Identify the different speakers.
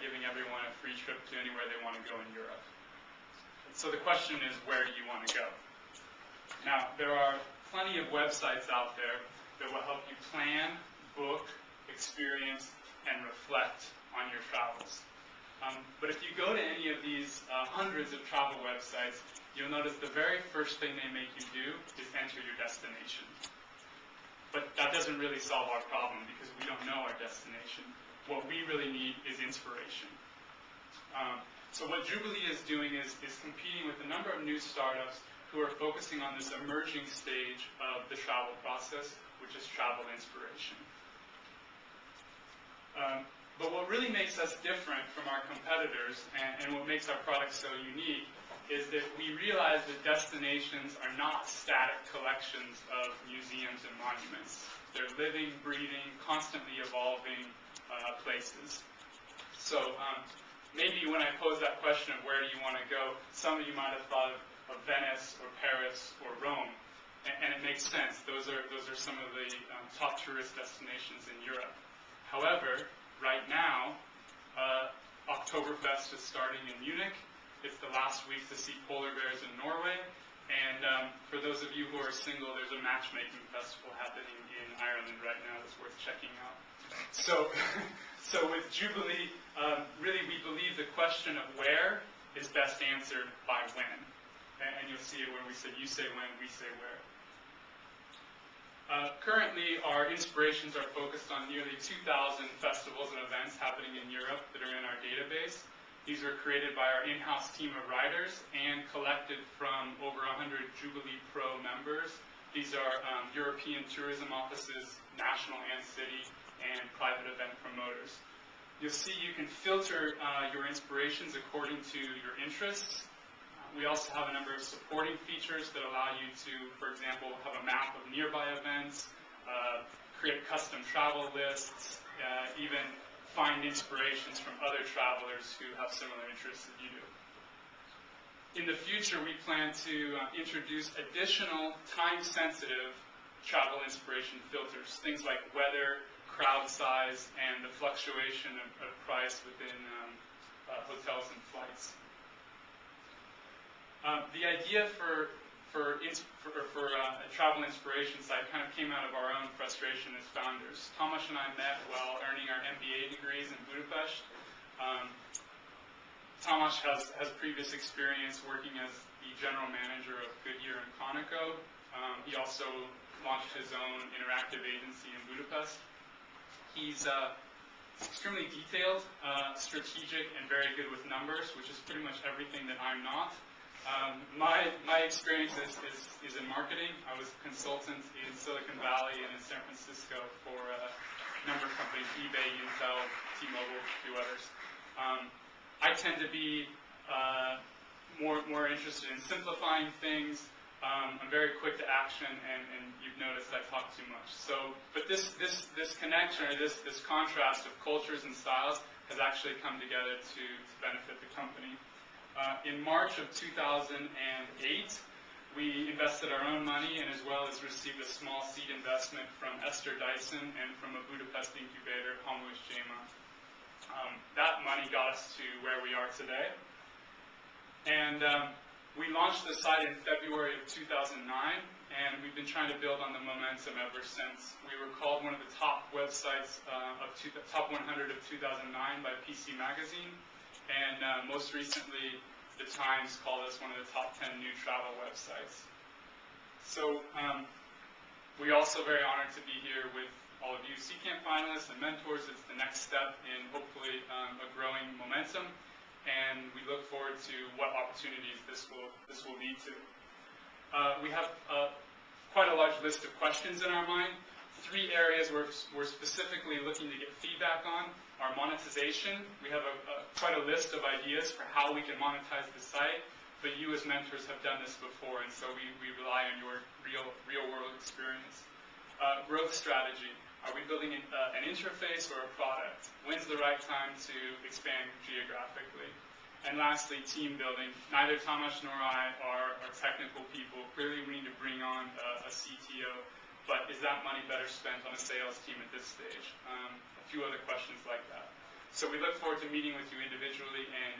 Speaker 1: giving everyone a free trip to anywhere they want to go in Europe. So the question is, where do you want to go? Now, there are plenty of websites out there that will help you plan, book, experience, and reflect on your travels. But if you go to any of these hundreds of travel websites, you'll notice the very first thing they make you do is enter your destination. But that doesn't really solve our problem because we don't know our destination. What we really need is inspiration. So what Jubilee is doing is competing with a number of new startups who are focusing on this emerging stage of the travel process, which is travel inspiration. But what really makes us different from our competitors and what makes our product so unique is that we realize that destinations are not static collections of museums and monuments. They're living, breathing, constantly evolving places. So maybe when I pose that question of where do you want to go, some of you might have thought of Venice or Paris or Rome, and it makes sense. Those are some of the top tourist destinations in Europe. However, right now, Oktoberfest is starting in Munich. It's the last week to see polar bears in Norway. And for those of you who are single, there's a matchmaking festival happening in Ireland right now that's worth checking out. So with Jubilee, really we believe the question of where is best answered by when. And you'll see it where we say, you say when, we say where. Currently, our inspirations are focused on nearly 2,000 festivals and events happening in Europe that are in our database. These were created by our in-house team of writers and collected from over 100 Jubilee Pro members. These are European tourism offices, national and city, and private event promoters. You'll see you can filter your inspirations according to your interests. We also have a number of supporting features that allow you to, for example, have a map of nearby events, create custom travel lists, even find inspirations from other travelers who have similar interests as you do. In the future, we plan to introduce additional time-sensitive travel inspiration filters, things like weather, crowd size, and the fluctuation of price within hotels and flights. The idea for a travel inspiration site kind of came out of our own frustration as founders. Tomasz and I met while earning our MBA degrees in Budapest. Tomasz has previous experience working as the general manager of Goodyear and Conoco. He also launched his own interactive agency in Budapest. He's extremely detailed, strategic, and very good with numbers, which is pretty much everything that I'm not. My experience is in marketing. I was a consultant in Silicon Valley and in San Francisco for a number of companies, eBay, Intel, T-Mobile, a few others. I tend to be more interested in simplifying things. I'm very quick to action, and you've noticed I talk too much. But this connection, or this contrast of cultures and styles has actually come together to benefit the company. In March of 2008, we invested our own money and as well as received a small seed investment from Esther Dyson and from a Budapest incubator, Hamush Jema. That money got us to where we are today. And we launched the site in February of 2009, and we've been trying to build on the momentum ever since. We were called one of the top websites, top 100 of 2009 by PC Magazine. And most recently, the Times called us one of the top 10 new travel websites. So we're also very honored to be here with all of you CCAMP finalists and mentors. It's the next step in hopefully a growing momentum, and we look forward to what opportunities this will lead to. We have quite a large list of questions in our mind. 3 areas we're specifically looking to get feedback on are monetization. We have quite a list of ideas for how we can monetize the site, but you as mentors have done this before, and so we rely on your real-world experience. Growth strategy. Are we building an interface or a product? When's the right time to expand geographically? And lastly, team building. Neither Tomasz nor I are technical people. Clearly, we need to bring on a CTO. But is that money better spent on a sales team at this stage? A few other questions like that. So we look forward to meeting with you individually and